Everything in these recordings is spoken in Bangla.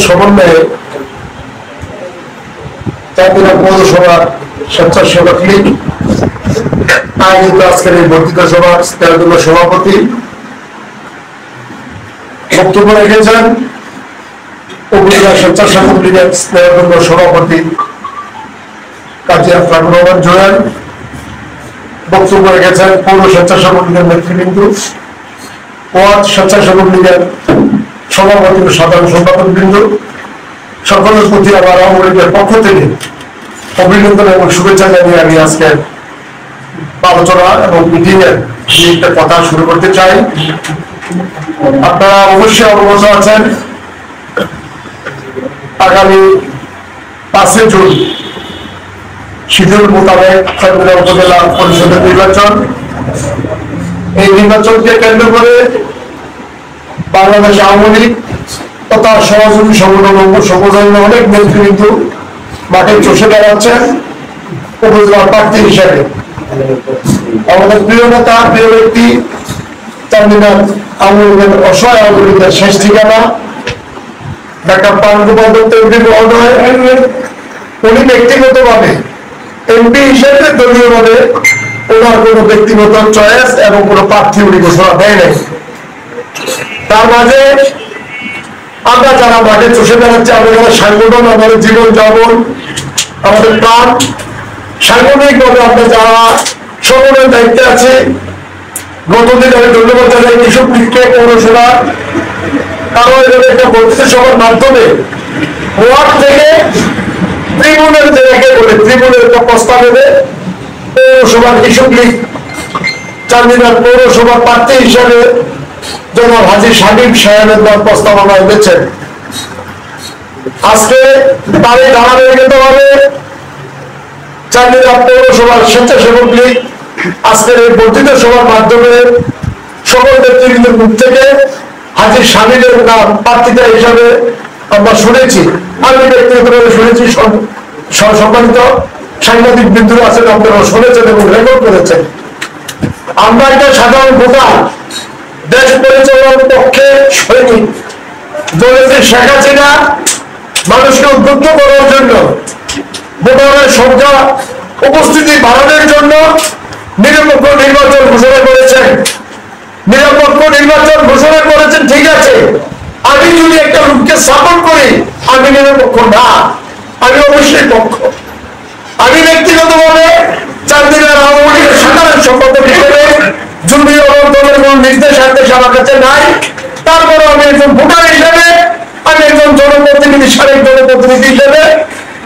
সমন্বয়ে চাঁদপুরা পৌরসভার স্বেচ্ছাসেবক লীগ আয়োজিত আজকের এই বর্ধিত সভার সভাপতি বক্তব্য রেখেছেন উপজেলা স্বেচ্ছাসেবক লীগের স্নেহধন্য সভাপতি কাজী আফরাক রহমান জোয়েল, বক্তব্য রেখেছেন পৌর স্বেচ্ছাসেবক লীগের নেতৃবৃন্দ, ওয়ার্ড স্বেচ্ছাসেবক লীগের সভাপতি ও সাধারণ সম্পাদক বৃন্দ, সকলের প্রতি আবার আওয়ামী লীগের পক্ষ থেকে অভিনন্দন এবং শুভেচ্ছা জানিয়ে আমি আজকের আলোচনা এবং মিটিং এর একটা কথা শুরু করতে চাই। আপনারা অবশ্যই অবগত আছেন আগামী 5 জুন শিডিউল মোতাবেক চাঁদপুরা উপজেলা পরিষদের নির্বাচন। এই নির্বাচনকে কেন্দ্র করে বাংলাদেশ আওয়ামী লীগ তথা সহযোগী সংগঠন অনেক নেতৃবৃন্দ মাঠে চষে বেড়াচ্ছেন উপজেলার প্রার্থী হিসেবে। আমাদের প্রিয় নেতা, প্রিয় ব্যক্তি চান্দিনাথ আওয়ামী লীগের অসহায় আওয়ামী লীগের শেষ ঠিকানা ডাক্তার মহোদয়, উনি ব্যক্তিগতভাবে এমপি হিসেবে দলীয়ভাবে ওনার কোন ব্যক্তিগত চয়েস এবং কোন প্রার্থী উনি ঘোষণা দেয় নাই। তার মাঝে আমরা যারা মাঠে চষে বেড়াচ্ছি, আমাদের সাংগঠন, আমাদের জীবন যাপন, আমাদের প্রাণ, সাংগঠনিকভাবে আমরা যারা সকলের দায়িত্বে আছে, গতদিন আমি ধন্যবাদ জানাই কৃষক লীগকে পৌরসভা, কারণ এভাবে একটা বর্ধিত সভার মাধ্যমে ওয়ার্ড থেকে ত্রিমূলের জায়গাকে বলে ত্রিমূলের একটা প্রস্তাব এনে পৌরসভার কৃষক লীগ চান্দিনাথ পৌরসভার প্রার্থী হিসাবে জনাব হাজী শামীম সাহেবের প্রস্তাবনা এনেছেন। আজকে তারই ধারাবাহিকভাবে চান্দিনাথ পৌরসভার স্বেচ্ছাসেবক লীগ আজকের এই বর্ধিত সভার মাধ্যমে সকল নেতৃবৃন্দের মুখ থেকে হাজী শামীমের নাম প্রার্থিতা হিসাবে আমরা শুনেছি। আমি ব্যক্তিগতভাবে শুনেছি, সম্মানিত সাংবাদিক বৃন্দরা আছেন, আপনারা শুনেছেন এবং রেকর্ড করেছেন। আমরা একটা সাধারণ ভোটার, দেশ পরিচালনার পক্ষে সৈনিক, দলের শেখ হাসিনা মানুষকে উদ্বুদ্ধ করার জন্য, ভোটারের সংখ্যা উপস্থিতি বাড়ানোর জন্য নিরপেক্ষ নির্বাচন ঘোষণা করেছেন। নিরপেক্ষ নির্বাচন ঘোষণা করেছেন, ঠিক আছে। আমি যদি একটা লোককে সাপোর্ট করি, আমি নিরপেক্ষ না, আমি অবশ্যই পক্ষ। আমি ব্যক্তিগতভাবে চান্দিনাথ আওয়ামী লীগের সাধারণ সম্পাদক হিসেবে জুনিয়র দলের কোন নির্দেশ আমার কাছে নাই। তারপরে আমি একজন ভোটার হিসেবে, আমি একজন জনপ্রতিনিধি, সাবেক জনপ্রতিনিধি হিসেবে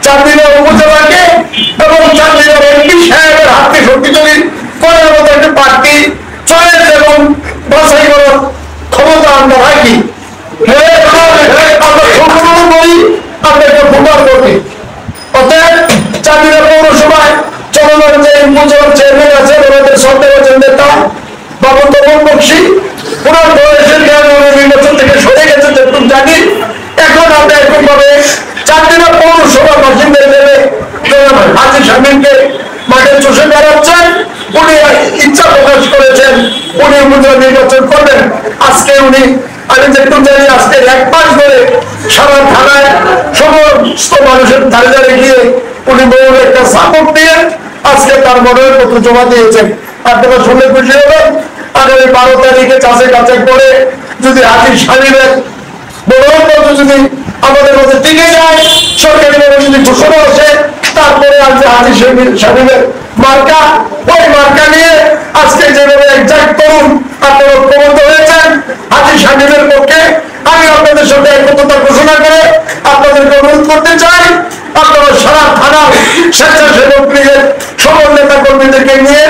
চান্দিনাথ উপজেলাকে এবং চান্দিনাথ এমপি সাহেবের হাতকে শক্তিশালী করার মতো একটা প্রার্থী চয়েস এবং বাছাই করার ক্ষমতা আমরা রাখি। আমরা সংশোধন করি, আমরা একটা ভোটার করি। অতএব চান্দিনাথ পৌরসভায় চলমান যে উপজেলার চেয়ারম্যান আছেন, ওনাদের সন্দেহের নেতা বাবন তপন বক্সি, ওনার বয়সের কারণে নির্বাচন থেকে সরে গেছে যতটুকু জানি। এখন আমরা এরকমভাবে চান্দিনাথ পৌরসভার বাসিন্দা হিসেবে হাজী শামীমকে মাঠে চষে বেড়াচ্ছেন। উনি ইচ্ছা প্রকাশ করেছেন উনি উপজেলা নির্বাচন করবেন। আজকে উনি, আমি যেটুকু জানি, আজকে 1 মাস ধরে সারা থানায় সমস্ত মানুষের ধারে ধারে গিয়ে উনি বহু একটা সাপোর্ট দিয়ে আজকে তার মনের পত্র জমা দিয়েছেন। আপনারা শুনে খুশি হবেন, আগামী 12 তারিখে চাষে কাছে করে যদি হাজী শামীমের বড় যদি আমাদের মধ্যে টিকে যায়, সরকারি যদি ঘোষণা আসে, তারপরে আজ হাজী শামীমের মার্কা, ওই মার্কা নিয়ে আজকে যেভাবে একজাক্ট করুন আপনারা ঐক্যবদ্ধ হয়েছেন হাজী শামীমের পক্ষে, আমি আপনাদের সাথে একত্রতা ঘোষণা করে আপনাদেরকে অনুরোধ করতে চাই, আপনারা সারা থানার স্বেচ্ছাসেবক লীগের সকল নেতা কর্মীদেরকে নিয়ে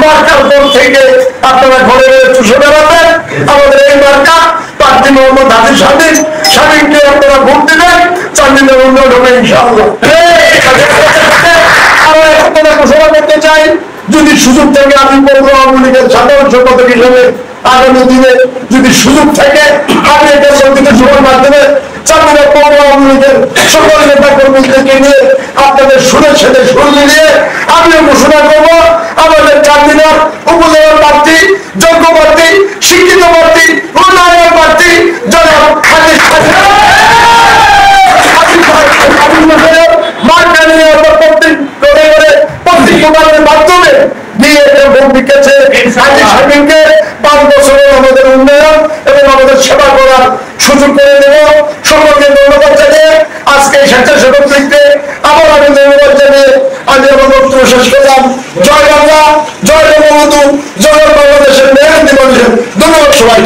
মার্কার পর থেকে আপনারা ঘরে ঘরে চুষে বেড়াবেন। আমাদের এই মার্কা প্রার্থী মোহাম্মদ হাজী শামীমকে আপনারা ভোট দিবেন, চান্দিনাথ উন্নয়ন হবে ইনশাআল্লাহ। আমরা একত্রতা ঘোষণা করতে চাই, যদি সুযোগ থাকে আমি পৌর আওয়ামী লীগের সাধারণ সম্পাদক হিসেবে আগামী দিনে যদি সুযোগ থাকে, আমি এটা বর্ধিত সভার মাধ্যমে চান্দিনাথ পৌর আওয়ামী লীগের সকল নেতা কর্মীদেরকে নিয়ে আপনাদের সুরের সাথে সুর মিলিয়ে আমিও ঘোষণা করবো আমাদের চান্দিনাথ উপজেলার প্রার্থী যোগ্য প্রার্থী, শিক্ষিত প্রার্থী, উন্নয়নের প্রার্থী জনাব মাধ্যমে দিয়ে লিখেছে হাজী শামীমকে 5 বছরের আমাদের উন্নয়ন এবং আমাদের সেবা করার সুযোগ করে দেব। সকলকে ধন্যবাদ জানিয়ে আজকে স্বেচ্ছাসেবক লীগকে আবার আমি ধন্যবাদ জানিয়ে আজ আমার বক্তব্য শেষ করলাম। জয় বাংলা, জয় বঙ্গবন্ধু, জয় বাংলাদেশের মেহনতি মানুষের। ধন্যবাদ সবাই।